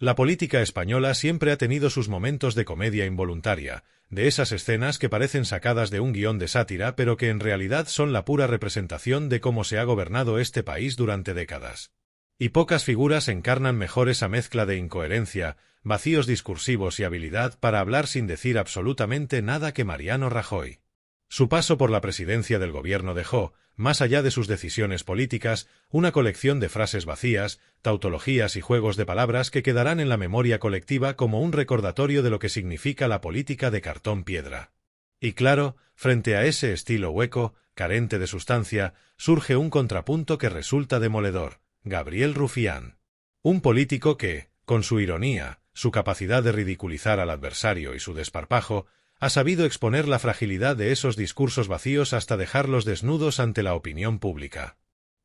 La política española siempre ha tenido sus momentos de comedia involuntaria, de esas escenas que parecen sacadas de un guión de sátira pero que en realidad son la pura representación de cómo se ha gobernado este país durante décadas. Y pocas figuras encarnan mejor esa mezcla de incoherencia, vacíos discursivos y habilidad para hablar sin decir absolutamente nada que Mariano Rajoy. Su paso por la presidencia del gobierno dejó, más allá de sus decisiones políticas, una colección de frases vacías, tautologías y juegos de palabras que quedarán en la memoria colectiva como un recordatorio de lo que significa la política de cartón-piedra. Y claro, frente a ese estilo hueco, carente de sustancia, surge un contrapunto que resulta demoledor: Gabriel Rufián. Un político que, con su ironía, su capacidad de ridiculizar al adversario y su desparpajo, ha sabido exponer la fragilidad de esos discursos vacíos hasta dejarlos desnudos ante la opinión pública.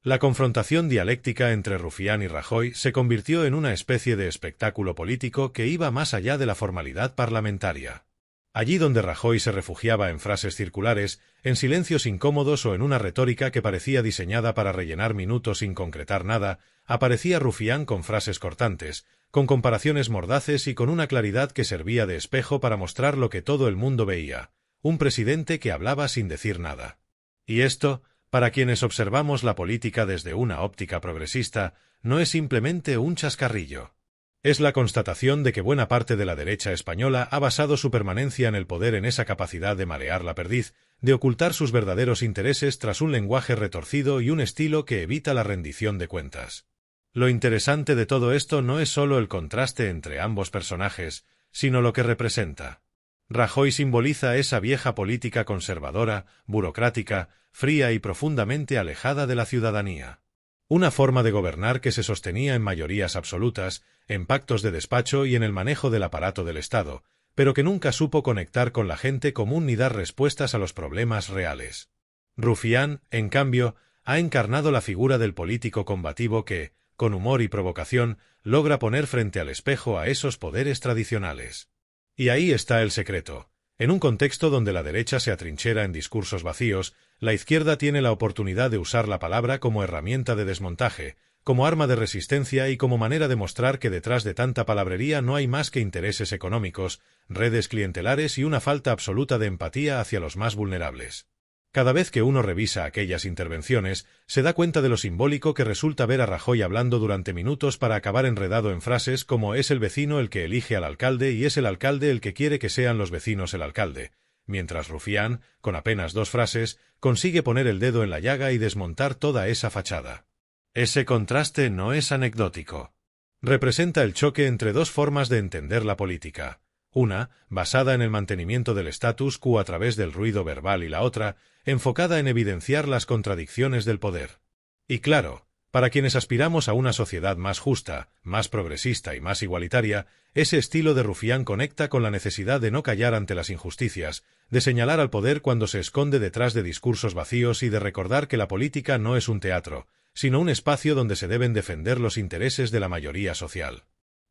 La confrontación dialéctica entre Rufián y Rajoy se convirtió en una especie de espectáculo político que iba más allá de la formalidad parlamentaria. Allí donde Rajoy se refugiaba en frases circulares, en silencios incómodos o en una retórica que parecía diseñada para rellenar minutos sin concretar nada, aparecía Rufián con frases cortantes, con comparaciones mordaces y con una claridad que servía de espejo para mostrar lo que todo el mundo veía: un presidente que hablaba sin decir nada. Y esto, para quienes observamos la política desde una óptica progresista, no es simplemente un chascarrillo. Es la constatación de que buena parte de la derecha española ha basado su permanencia en el poder en esa capacidad de marear la perdiz, de ocultar sus verdaderos intereses tras un lenguaje retorcido y un estilo que evita la rendición de cuentas. Lo interesante de todo esto no es solo el contraste entre ambos personajes, sino lo que representa. Rajoy simboliza esa vieja política conservadora, burocrática, fría y profundamente alejada de la ciudadanía. Una forma de gobernar que se sostenía en mayorías absolutas, en pactos de despacho y en el manejo del aparato del Estado, pero que nunca supo conectar con la gente común ni dar respuestas a los problemas reales. Rufián, en cambio, ha encarnado la figura del político combativo que, con humor y provocación, logra poner frente al espejo a esos poderes tradicionales. Y ahí está el secreto. En un contexto donde la derecha se atrinchera en discursos vacíos, la izquierda tiene la oportunidad de usar la palabra como herramienta de desmontaje, como arma de resistencia y como manera de mostrar que detrás de tanta palabrería no hay más que intereses económicos, redes clientelares y una falta absoluta de empatía hacia los más vulnerables. Cada vez que uno revisa aquellas intervenciones, se da cuenta de lo simbólico que resulta ver a Rajoy hablando durante minutos para acabar enredado en frases como es el vecino el que elige al alcalde y es el alcalde el que quiere que sean los vecinos el alcalde, mientras Rufián, con apenas 2 frases, consigue poner el dedo en la llaga y desmontar toda esa fachada. Ese contraste no es anecdótico. Representa el choque entre 2 formas de entender la política. Una, basada en el mantenimiento del status quo a través del ruido verbal, y la otra, enfocada en evidenciar las contradicciones del poder. Y claro, para quienes aspiramos a una sociedad más justa, más progresista y más igualitaria, ese estilo de Rufián conecta con la necesidad de no callar ante las injusticias, de señalar al poder cuando se esconde detrás de discursos vacíos y de recordar que la política no es un teatro, sino un espacio donde se deben defender los intereses de la mayoría social.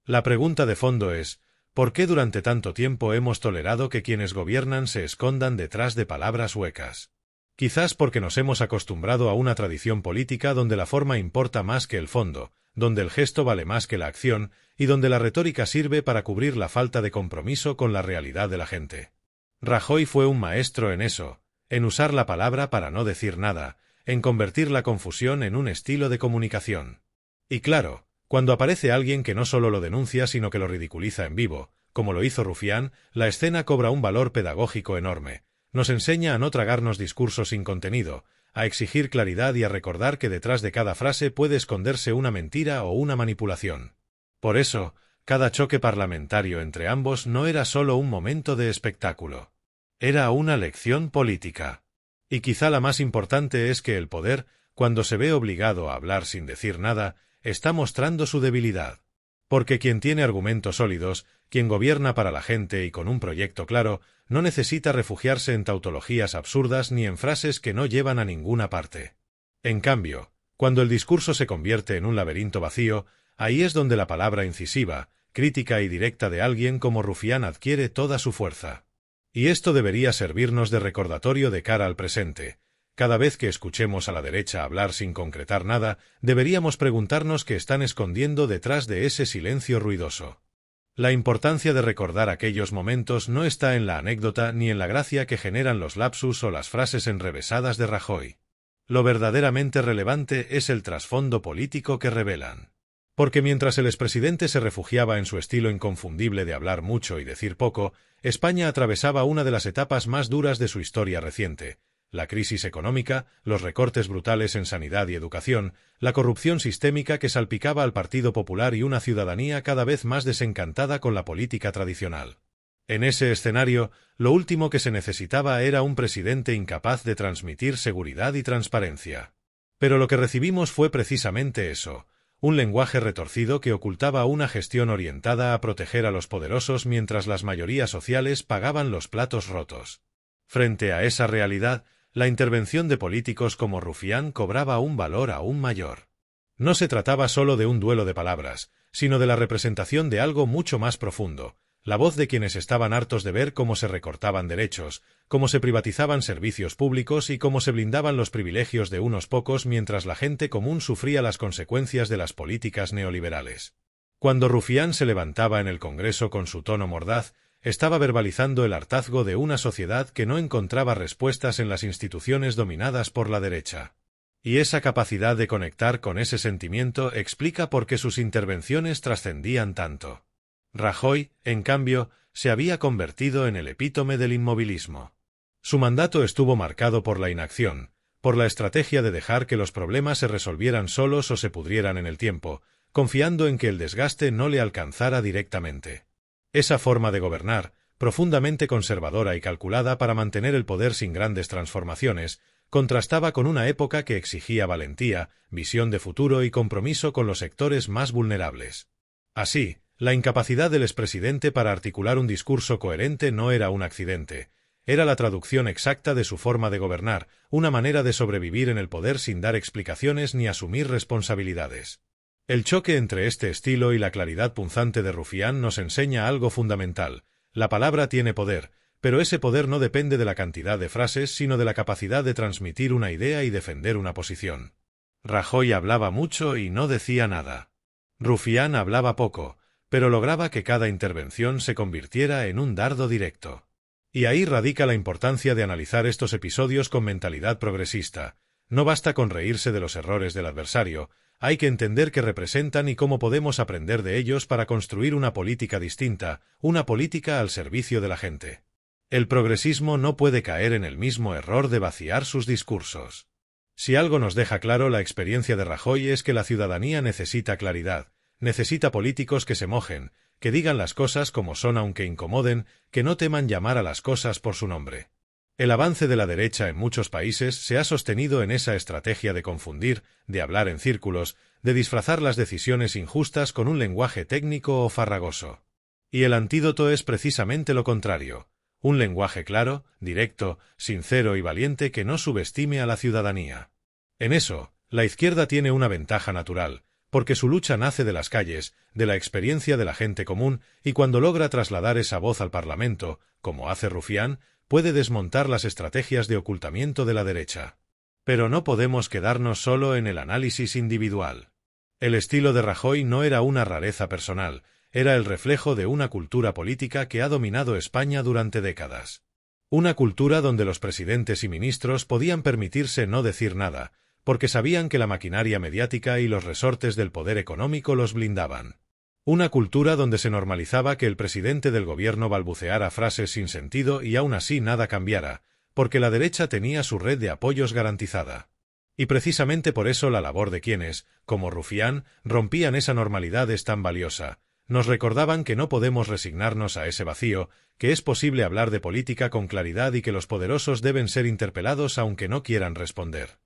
La pregunta de fondo es: ¿por qué durante tanto tiempo hemos tolerado que quienes gobiernan se escondan detrás de palabras huecas? Quizás porque nos hemos acostumbrado a una tradición política donde la forma importa más que el fondo, donde el gesto vale más que la acción y donde la retórica sirve para cubrir la falta de compromiso con la realidad de la gente. Rajoy fue un maestro en eso, en usar la palabra para no decir nada, en convertir la confusión en un estilo de comunicación. Y claro, cuando aparece alguien que no solo lo denuncia sino que lo ridiculiza en vivo, como lo hizo Rufián, la escena cobra un valor pedagógico enorme. Nos enseña a no tragarnos discursos sin contenido, a exigir claridad y a recordar que detrás de cada frase puede esconderse una mentira o una manipulación. Por eso, cada choque parlamentario entre ambos no era solo un momento de espectáculo. Era una lección política. Y quizá la más importante es que el poder, cuando se ve obligado a hablar sin decir nada, está mostrando su debilidad. Porque quien tiene argumentos sólidos, quien gobierna para la gente y con un proyecto claro, no necesita refugiarse en tautologías absurdas ni en frases que no llevan a ninguna parte. En cambio, cuando el discurso se convierte en un laberinto vacío, ahí es donde la palabra incisiva, crítica y directa de alguien como Rufián adquiere toda su fuerza. Y esto debería servirnos de recordatorio de cara al presente. Cada vez que escuchemos a la derecha hablar sin concretar nada, deberíamos preguntarnos qué están escondiendo detrás de ese silencio ruidoso. La importancia de recordar aquellos momentos no está en la anécdota ni en la gracia que generan los lapsus o las frases enrevesadas de Rajoy. Lo verdaderamente relevante es el trasfondo político que revelan. Porque mientras el expresidente se refugiaba en su estilo inconfundible de hablar mucho y decir poco, España atravesaba una de las etapas más duras de su historia reciente: la crisis económica, los recortes brutales en sanidad y educación, la corrupción sistémica que salpicaba al Partido Popular y una ciudadanía cada vez más desencantada con la política tradicional. En ese escenario, lo último que se necesitaba era un presidente incapaz de transmitir seguridad y transparencia. Pero lo que recibimos fue precisamente eso: un lenguaje retorcido que ocultaba una gestión orientada a proteger a los poderosos mientras las mayorías sociales pagaban los platos rotos. Frente a esa realidad, la intervención de políticos como Rufián cobraba un valor aún mayor. No se trataba solo de un duelo de palabras, sino de la representación de algo mucho más profundo: la voz de quienes estaban hartos de ver cómo se recortaban derechos, cómo se privatizaban servicios públicos y cómo se blindaban los privilegios de unos pocos mientras la gente común sufría las consecuencias de las políticas neoliberales. Cuando Rufián se levantaba en el Congreso con su tono mordaz, estaba verbalizando el hartazgo de una sociedad que no encontraba respuestas en las instituciones dominadas por la derecha. Y esa capacidad de conectar con ese sentimiento explica por qué sus intervenciones trascendían tanto. Rajoy, en cambio, se había convertido en el epítome del inmovilismo. Su mandato estuvo marcado por la inacción, por la estrategia de dejar que los problemas se resolvieran solos o se pudrieran en el tiempo, confiando en que el desgaste no le alcanzara directamente. Esa forma de gobernar, profundamente conservadora y calculada para mantener el poder sin grandes transformaciones, contrastaba con una época que exigía valentía, visión de futuro y compromiso con los sectores más vulnerables. Así, la incapacidad del expresidente para articular un discurso coherente no era un accidente, era la traducción exacta de su forma de gobernar, una manera de sobrevivir en el poder sin dar explicaciones ni asumir responsabilidades. El choque entre este estilo y la claridad punzante de Rufián nos enseña algo fundamental: la palabra tiene poder, pero ese poder no depende de la cantidad de frases, sino de la capacidad de transmitir una idea y defender una posición. Rajoy hablaba mucho y no decía nada. Rufián hablaba poco, pero lograba que cada intervención se convirtiera en un dardo directo. Y ahí radica la importancia de analizar estos episodios con mentalidad progresista. No basta con reírse de los errores del adversario, hay que entender qué representan y cómo podemos aprender de ellos para construir una política distinta, una política al servicio de la gente. El progresismo no puede caer en el mismo error de vaciar sus discursos. Si algo nos deja claro la experiencia de Rajoy es que la ciudadanía necesita claridad, necesita políticos que se mojen, que digan las cosas como son aunque incomoden, que no teman llamar a las cosas por su nombre. El avance de la derecha en muchos países se ha sostenido en esa estrategia de confundir, de hablar en círculos, de disfrazar las decisiones injustas con un lenguaje técnico o farragoso. Y el antídoto es precisamente lo contrario: un lenguaje claro, directo, sincero y valiente que no subestime a la ciudadanía. En eso, la izquierda tiene una ventaja natural, porque su lucha nace de las calles, de la experiencia de la gente común, y cuando logra trasladar esa voz al Parlamento, como hace Rufián, puede desmontar las estrategias de ocultamiento de la derecha. Pero no podemos quedarnos solo en el análisis individual. El estilo de Rajoy no era una rareza personal, era el reflejo de una cultura política que ha dominado España durante décadas. Una cultura donde los presidentes y ministros podían permitirse no decir nada, porque sabían que la maquinaria mediática y los resortes del poder económico los blindaban. Una cultura donde se normalizaba que el presidente del gobierno balbuceara frases sin sentido y aún así nada cambiara, porque la derecha tenía su red de apoyos garantizada. Y precisamente por eso la labor de quienes, como Rufián, rompían esa normalidad es tan valiosa. Nos recordaban que no podemos resignarnos a ese vacío, que es posible hablar de política con claridad y que los poderosos deben ser interpelados aunque no quieran responder.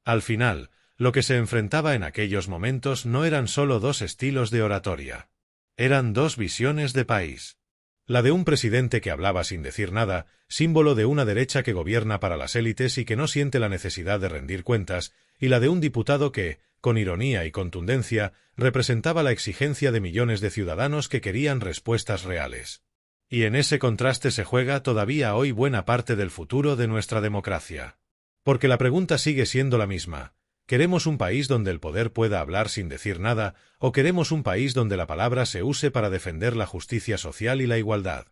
Al final, lo que se enfrentaba en aquellos momentos no eran solo dos estilos de oratoria. Eran dos visiones de país. La de un presidente que hablaba sin decir nada, símbolo de una derecha que gobierna para las élites y que no siente la necesidad de rendir cuentas, y la de un diputado que, con ironía y contundencia, representaba la exigencia de millones de ciudadanos que querían respuestas reales. Y en ese contraste se juega todavía hoy buena parte del futuro de nuestra democracia. Porque la pregunta sigue siendo la misma. ¿Queremos un país donde el poder pueda hablar sin decir nada, o queremos un país donde la palabra se use para defender la justicia social y la igualdad?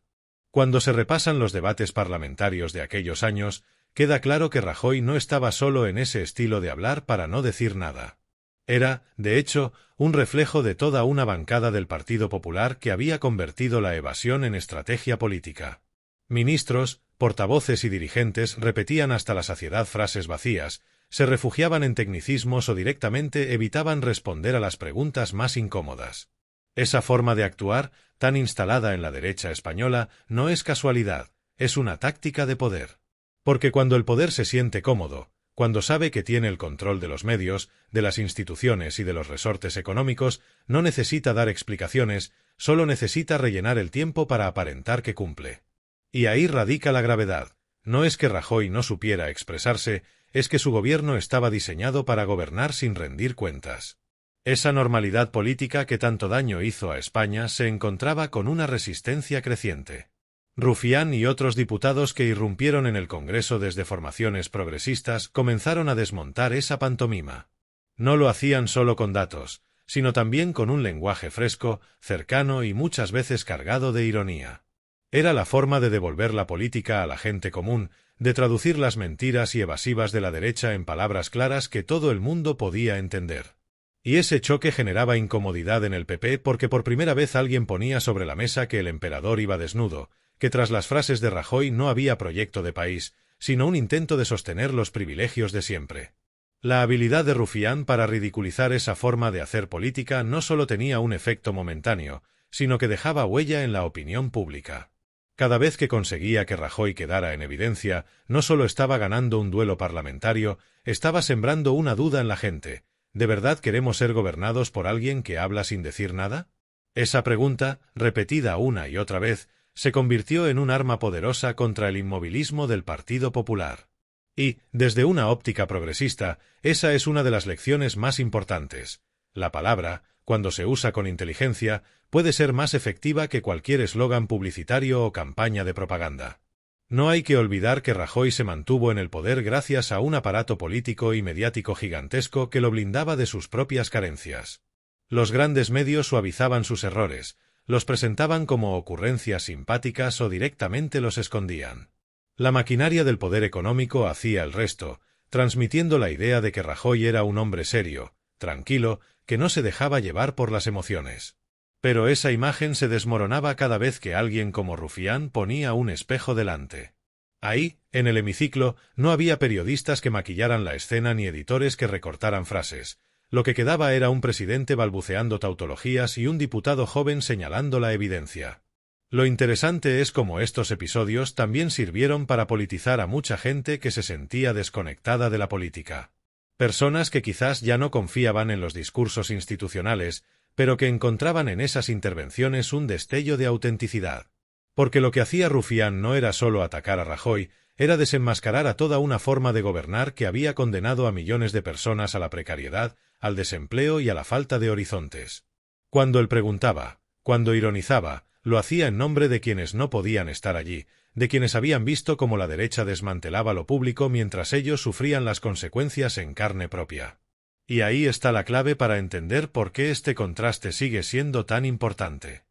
Cuando se repasan los debates parlamentarios de aquellos años, queda claro que Rajoy no estaba solo en ese estilo de hablar para no decir nada. Era, de hecho, un reflejo de toda una bancada del Partido Popular que había convertido la evasión en estrategia política. Ministros, portavoces y dirigentes repetían hasta la saciedad frases vacías, se refugiaban en tecnicismos o directamente evitaban responder a las preguntas más incómodas. Esa forma de actuar, tan instalada en la derecha española, no es casualidad, es una táctica de poder. Porque cuando el poder se siente cómodo, cuando sabe que tiene el control de los medios, de las instituciones y de los resortes económicos, no necesita dar explicaciones, solo necesita rellenar el tiempo para aparentar que cumple. Y ahí radica la gravedad. No es que Rajoy no supiera expresarse, es que su gobierno estaba diseñado para gobernar sin rendir cuentas. Esa normalidad política que tanto daño hizo a España se encontraba con una resistencia creciente. Rufián y otros diputados que irrumpieron en el Congreso desde formaciones progresistas comenzaron a desmontar esa pantomima. No lo hacían solo con datos, sino también con un lenguaje fresco, cercano y muchas veces cargado de ironía. Era la forma de devolver la política a la gente común, de traducir las mentiras y evasivas de la derecha en palabras claras que todo el mundo podía entender. Y ese choque generaba incomodidad en el PP porque por primera vez alguien ponía sobre la mesa que el emperador iba desnudo, que tras las frases de Rajoy no había proyecto de país, sino un intento de sostener los privilegios de siempre. La habilidad de Rufián para ridiculizar esa forma de hacer política no solo tenía un efecto momentáneo, sino que dejaba huella en la opinión pública. Cada vez que conseguía que Rajoy quedara en evidencia, no solo estaba ganando un duelo parlamentario, estaba sembrando una duda en la gente. ¿De verdad queremos ser gobernados por alguien que habla sin decir nada? Esa pregunta, repetida una y otra vez, se convirtió en un arma poderosa contra el inmovilismo del Partido Popular. Y, desde una óptica progresista, esa es una de las lecciones más importantes. La palabra, cuando se usa con inteligencia, puede ser más efectiva que cualquier eslogan publicitario o campaña de propaganda. No hay que olvidar que Rajoy se mantuvo en el poder gracias a un aparato político y mediático gigantesco que lo blindaba de sus propias carencias. Los grandes medios suavizaban sus errores, los presentaban como ocurrencias simpáticas o directamente los escondían. La maquinaria del poder económico hacía el resto, transmitiendo la idea de que Rajoy era un hombre serio, tranquilo, que no se dejaba llevar por las emociones. Pero esa imagen se desmoronaba cada vez que alguien como Rufián ponía un espejo delante. Ahí, en el hemiciclo, no había periodistas que maquillaran la escena ni editores que recortaran frases. Lo que quedaba era un presidente balbuceando tautologías y un diputado joven señalando la evidencia. Lo interesante es cómo estos episodios también sirvieron para politizar a mucha gente que se sentía desconectada de la política. Personas que quizás ya no confiaban en los discursos institucionales, pero que encontraban en esas intervenciones un destello de autenticidad. Porque lo que hacía Rufián no era solo atacar a Rajoy, era desenmascarar a toda una forma de gobernar que había condenado a millones de personas a la precariedad, al desempleo y a la falta de horizontes. Cuando él preguntaba, cuando ironizaba, lo hacía en nombre de quienes no podían estar allí, de quienes habían visto cómo la derecha desmantelaba lo público mientras ellos sufrían las consecuencias en carne propia. Y ahí está la clave para entender por qué este contraste sigue siendo tan importante.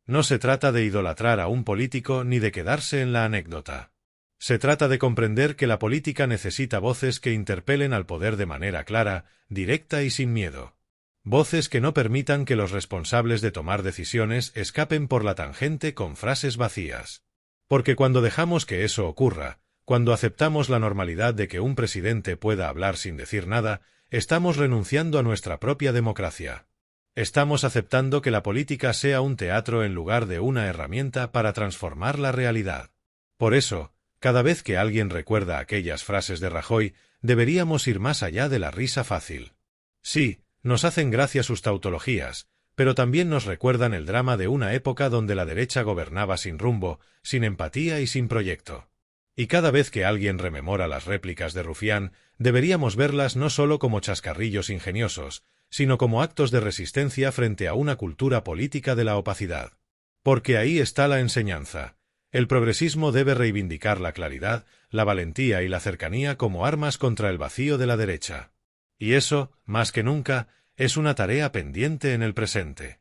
No se trata de idolatrar a un político ni de quedarse en la anécdota. Se trata de comprender que la política necesita voces que interpelen al poder de manera clara, directa y sin miedo. Voces que no permitan que los responsables de tomar decisiones escapen por la tangente con frases vacías. Porque cuando dejamos que eso ocurra, cuando aceptamos la normalidad de que un presidente pueda hablar sin decir nada, estamos renunciando a nuestra propia democracia. Estamos aceptando que la política sea un teatro en lugar de una herramienta para transformar la realidad. Por eso, cada vez que alguien recuerda aquellas frases de Rajoy, deberíamos ir más allá de la risa fácil. Sí, nos hacen gracia sus tautologías, pero también nos recuerdan el drama de una época donde la derecha gobernaba sin rumbo, sin empatía y sin proyecto. Y cada vez que alguien rememora las réplicas de Rufián, deberíamos verlas no solo como chascarrillos ingeniosos, sino como actos de resistencia frente a una cultura política de la opacidad. Porque ahí está la enseñanza. El progresismo debe reivindicar la claridad, la valentía y la cercanía como armas contra el vacío de la derecha. Y eso, más que nunca, es una tarea pendiente en el presente.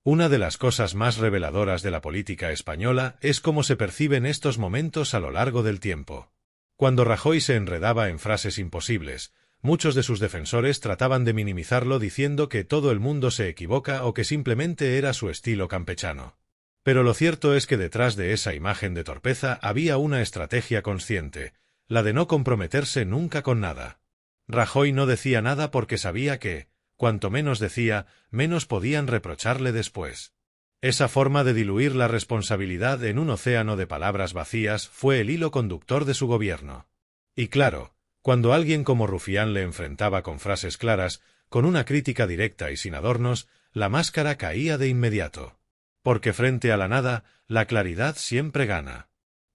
Una de las cosas más reveladoras de la política española es cómo se perciben estos momentos a lo largo del tiempo. Cuando Rajoy se enredaba en frases imposibles, muchos de sus defensores trataban de minimizarlo diciendo que todo el mundo se equivoca o que simplemente era su estilo campechano. Pero lo cierto es que detrás de esa imagen de torpeza había una estrategia consciente, la de no comprometerse nunca con nada. Rajoy no decía nada porque sabía que, cuanto menos decía, menos podían reprocharle después. Esa forma de diluir la responsabilidad en un océano de palabras vacías fue el hilo conductor de su gobierno. Y claro, cuando alguien como Rufián le enfrentaba con frases claras, con una crítica directa y sin adornos, la máscara caía de inmediato. Porque frente a la nada, la claridad siempre gana.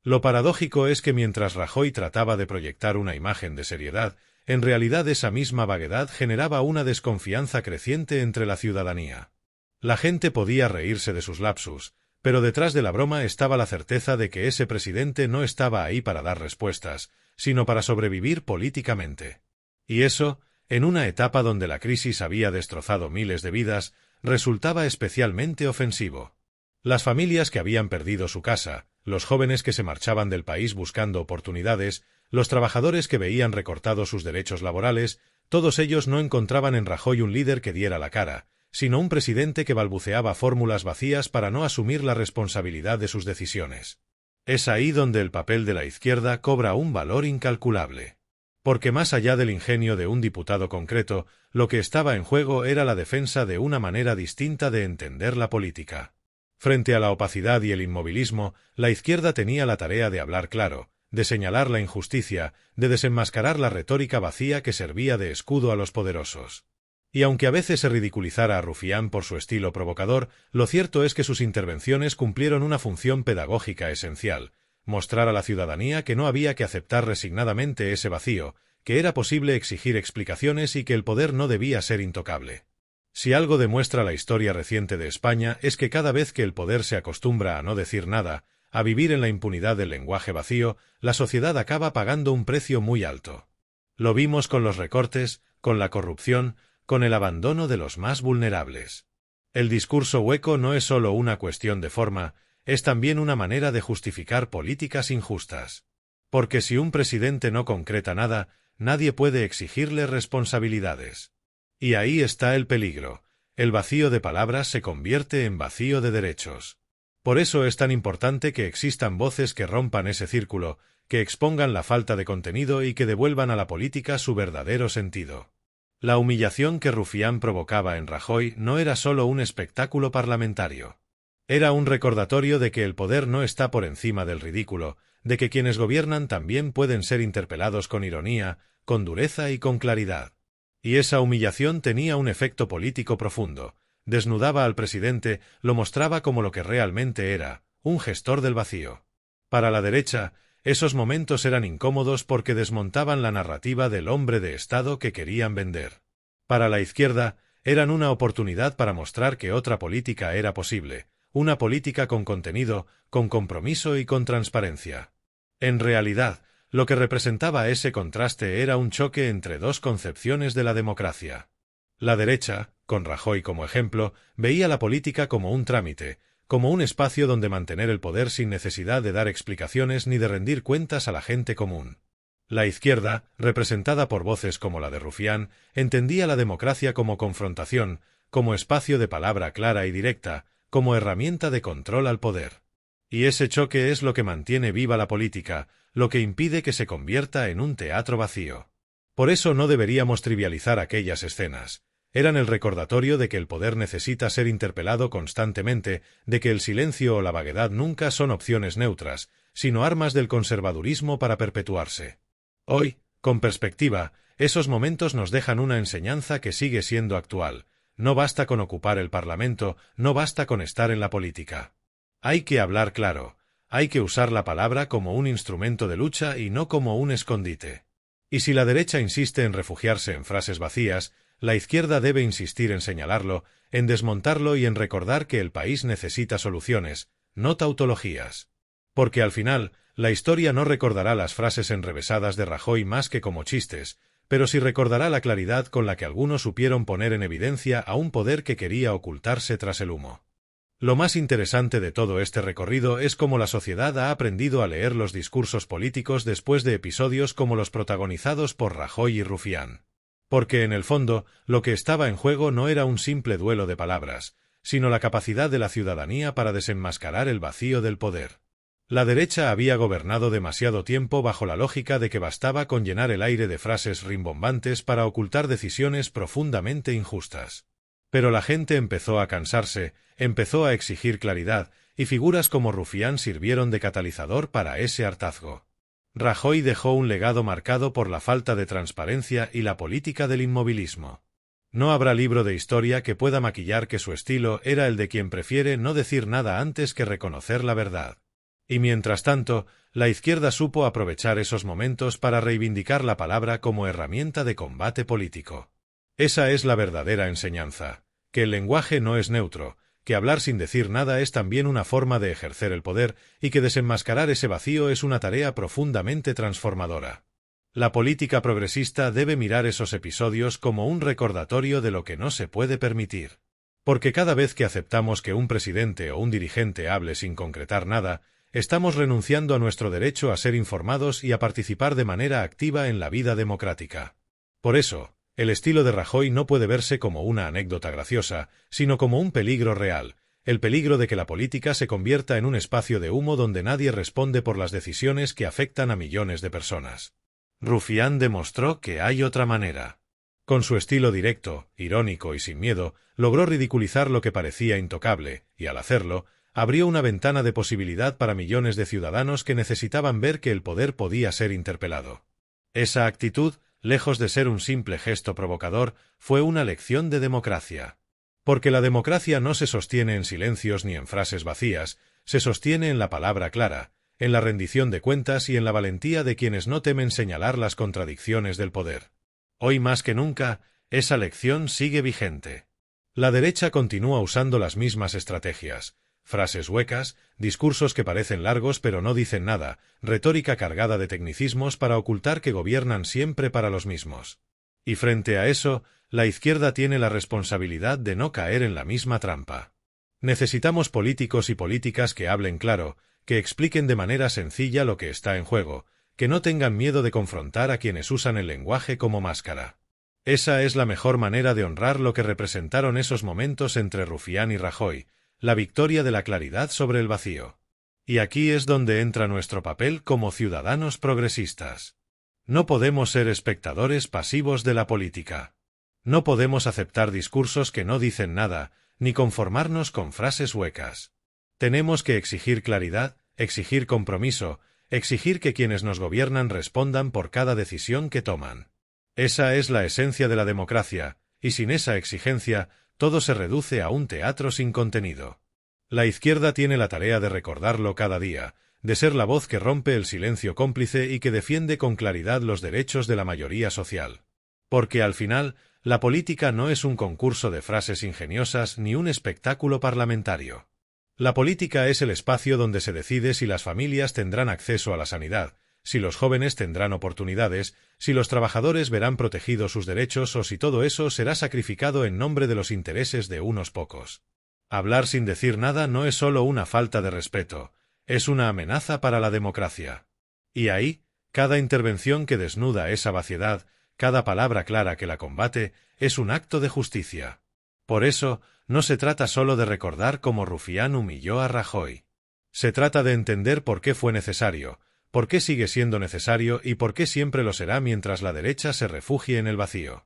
Lo paradójico es que mientras Rajoy trataba de proyectar una imagen de seriedad, en realidad esa misma vaguedad generaba una desconfianza creciente entre la ciudadanía. La gente podía reírse de sus lapsus, pero detrás de la broma estaba la certeza de que ese presidente no estaba ahí para dar respuestas, sino para sobrevivir políticamente. Y eso, en una etapa donde la crisis había destrozado miles de vidas, resultaba especialmente ofensivo. Las familias que habían perdido su casa, los jóvenes que se marchaban del país buscando oportunidades, los trabajadores que veían recortados sus derechos laborales, todos ellos no encontraban en Rajoy un líder que diera la cara, sino un presidente que balbuceaba fórmulas vacías para no asumir la responsabilidad de sus decisiones. Es ahí donde el papel de la izquierda cobra un valor incalculable. Porque más allá del ingenio de un diputado concreto, lo que estaba en juego era la defensa de una manera distinta de entender la política. Frente a la opacidad y el inmovilismo, la izquierda tenía la tarea de hablar claro, de señalar la injusticia, de desenmascarar la retórica vacía que servía de escudo a los poderosos. Y aunque a veces se ridiculizara a Rufián por su estilo provocador, lo cierto es que sus intervenciones cumplieron una función pedagógica esencial: mostrar a la ciudadanía que no había que aceptar resignadamente ese vacío, que era posible exigir explicaciones y que el poder no debía ser intocable. Si algo demuestra la historia reciente de España es que cada vez que el poder se acostumbra a no decir nada, a vivir en la impunidad del lenguaje vacío, la sociedad acaba pagando un precio muy alto. Lo vimos con los recortes, con la corrupción, con el abandono de los más vulnerables. El discurso hueco no es solo una cuestión de forma, es también una manera de justificar políticas injustas. Porque si un presidente no concreta nada, nadie puede exigirle responsabilidades. Y ahí está el peligro: el vacío de palabras se convierte en vacío de derechos. Por eso es tan importante que existan voces que rompan ese círculo, que expongan la falta de contenido y que devuelvan a la política su verdadero sentido. La humillación que Rufián provocaba en Rajoy no era solo un espectáculo parlamentario. Era un recordatorio de que el poder no está por encima del ridículo, de que quienes gobiernan también pueden ser interpelados con ironía, con dureza y con claridad. Y esa humillación tenía un efecto político profundo: desnudaba al presidente, lo mostraba como lo que realmente era, un gestor del vacío. Para la derecha, esos momentos eran incómodos porque desmontaban la narrativa del hombre de Estado que querían vender. Para la izquierda, eran una oportunidad para mostrar que otra política era posible, una política con contenido, con compromiso y con transparencia. En realidad, lo que representaba ese contraste era un choque entre dos concepciones de la democracia. La derecha, con Rajoy como ejemplo, veía la política como un trámite, como un espacio donde mantener el poder sin necesidad de dar explicaciones ni de rendir cuentas a la gente común. La izquierda, representada por voces como la de Rufián, entendía la democracia como confrontación, como espacio de palabra clara y directa, como herramienta de control al poder. Y ese choque es lo que mantiene viva la política, lo que impide que se convierta en un teatro vacío. Por eso no deberíamos trivializar aquellas escenas. Eran el recordatorio de que el poder necesita ser interpelado constantemente, de que el silencio o la vaguedad nunca son opciones neutras, sino armas del conservadurismo para perpetuarse. Hoy, con perspectiva, esos momentos nos dejan una enseñanza que sigue siendo actual: no basta con ocupar el Parlamento, no basta con estar en la política. Hay que hablar claro, hay que usar la palabra como un instrumento de lucha y no como un escondite. Y si la derecha insiste en refugiarse en frases vacías, la izquierda debe insistir en señalarlo, en desmontarlo y en recordar que el país necesita soluciones, no tautologías. Porque al final, la historia no recordará las frases enrevesadas de Rajoy más que como chistes, pero sí recordará la claridad con la que algunos supieron poner en evidencia a un poder que quería ocultarse tras el humo. Lo más interesante de todo este recorrido es cómo la sociedad ha aprendido a leer los discursos políticos después de episodios como los protagonizados por Rajoy y Rufián. Porque en el fondo, lo que estaba en juego no era un simple duelo de palabras, sino la capacidad de la ciudadanía para desenmascarar el vacío del poder. La derecha había gobernado demasiado tiempo bajo la lógica de que bastaba con llenar el aire de frases rimbombantes para ocultar decisiones profundamente injustas. Pero la gente empezó a cansarse, empezó a exigir claridad, y figuras como Rufián sirvieron de catalizador para ese hartazgo. Rajoy dejó un legado marcado por la falta de transparencia y la política del inmovilismo. No habrá libro de historia que pueda maquillar que su estilo era el de quien prefiere no decir nada antes que reconocer la verdad. Y mientras tanto, la izquierda supo aprovechar esos momentos para reivindicar la palabra como herramienta de combate político. Esa es la verdadera enseñanza, que el lenguaje no es neutro, que hablar sin decir nada es también una forma de ejercer el poder y que desenmascarar ese vacío es una tarea profundamente transformadora. La política progresista debe mirar esos episodios como un recordatorio de lo que no se puede permitir. Porque cada vez que aceptamos que un presidente o un dirigente hable sin concretar nada, estamos renunciando a nuestro derecho a ser informados y a participar de manera activa en la vida democrática. Por eso, el estilo de Rajoy no puede verse como una anécdota graciosa, sino como un peligro real, el peligro de que la política se convierta en un espacio de humo donde nadie responde por las decisiones que afectan a millones de personas. Rufián demostró que hay otra manera. Con su estilo directo, irónico y sin miedo, logró ridiculizar lo que parecía intocable, y al hacerlo, abrió una ventana de posibilidad para millones de ciudadanos que necesitaban ver que el poder podía ser interpelado. Esa actitud, lejos de ser un simple gesto provocador, fue una lección de democracia. Porque la democracia no se sostiene en silencios ni en frases vacías, se sostiene en la palabra clara, en la rendición de cuentas y en la valentía de quienes no temen señalar las contradicciones del poder. Hoy más que nunca, esa lección sigue vigente. La derecha continúa usando las mismas estrategias. Frases huecas, discursos que parecen largos pero no dicen nada, retórica cargada de tecnicismos para ocultar que gobiernan siempre para los mismos. Y frente a eso, la izquierda tiene la responsabilidad de no caer en la misma trampa. Necesitamos políticos y políticas que hablen claro, que expliquen de manera sencilla lo que está en juego, que no tengan miedo de confrontar a quienes usan el lenguaje como máscara. Esa es la mejor manera de honrar lo que representaron esos momentos entre Rufián y Rajoy, la victoria de la claridad sobre el vacío. Y aquí es donde entra nuestro papel como ciudadanos progresistas. No podemos ser espectadores pasivos de la política. No podemos aceptar discursos que no dicen nada, ni conformarnos con frases huecas. Tenemos que exigir claridad, exigir compromiso, exigir que quienes nos gobiernan respondan por cada decisión que toman. Esa es la esencia de la democracia, y sin esa exigencia, todo se reduce a un teatro sin contenido. La izquierda tiene la tarea de recordarlo cada día, de ser la voz que rompe el silencio cómplice y que defiende con claridad los derechos de la mayoría social. Porque al final, la política no es un concurso de frases ingeniosas ni un espectáculo parlamentario. La política es el espacio donde se decide si las familias tendrán acceso a la sanidad, si los jóvenes tendrán oportunidades, si los trabajadores verán protegidos sus derechos o si todo eso será sacrificado en nombre de los intereses de unos pocos. Hablar sin decir nada no es solo una falta de respeto, es una amenaza para la democracia. Y ahí, cada intervención que desnuda esa vaciedad, cada palabra clara que la combate, es un acto de justicia. Por eso, no se trata solo de recordar cómo Rufián humilló a Rajoy. Se trata de entender por qué fue necesario, por qué sigue siendo necesario y por qué siempre lo será mientras la derecha se refugie en el vacío.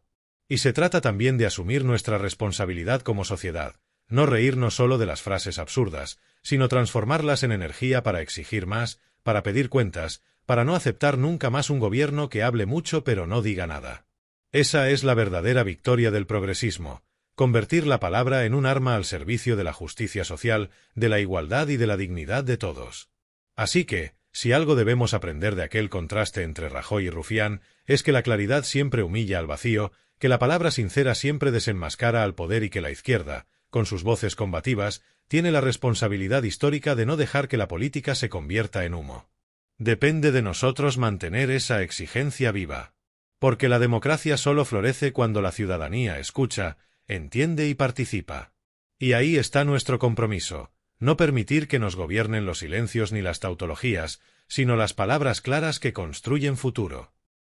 Y se trata también de asumir nuestra responsabilidad como sociedad, no reírnos solo de las frases absurdas, sino transformarlas en energía para exigir más, para pedir cuentas, para no aceptar nunca más un gobierno que hable mucho pero no diga nada. Esa es la verdadera victoria del progresismo, convertir la palabra en un arma al servicio de la justicia social, de la igualdad y de la dignidad de todos. Así que, si algo debemos aprender de aquel contraste entre Rajoy y Rufián, es que la claridad siempre humilla al vacío, que la palabra sincera siempre desenmascara al poder y que la izquierda, con sus voces combativas, tiene la responsabilidad histórica de no dejar que la política se convierta en humo. Depende de nosotros mantener esa exigencia viva. Porque la democracia solo florece cuando la ciudadanía escucha, entiende y participa. Y ahí está nuestro compromiso: no permitir que nos gobiernen los silencios ni las tautologías, sino las palabras claras que construyen futuro.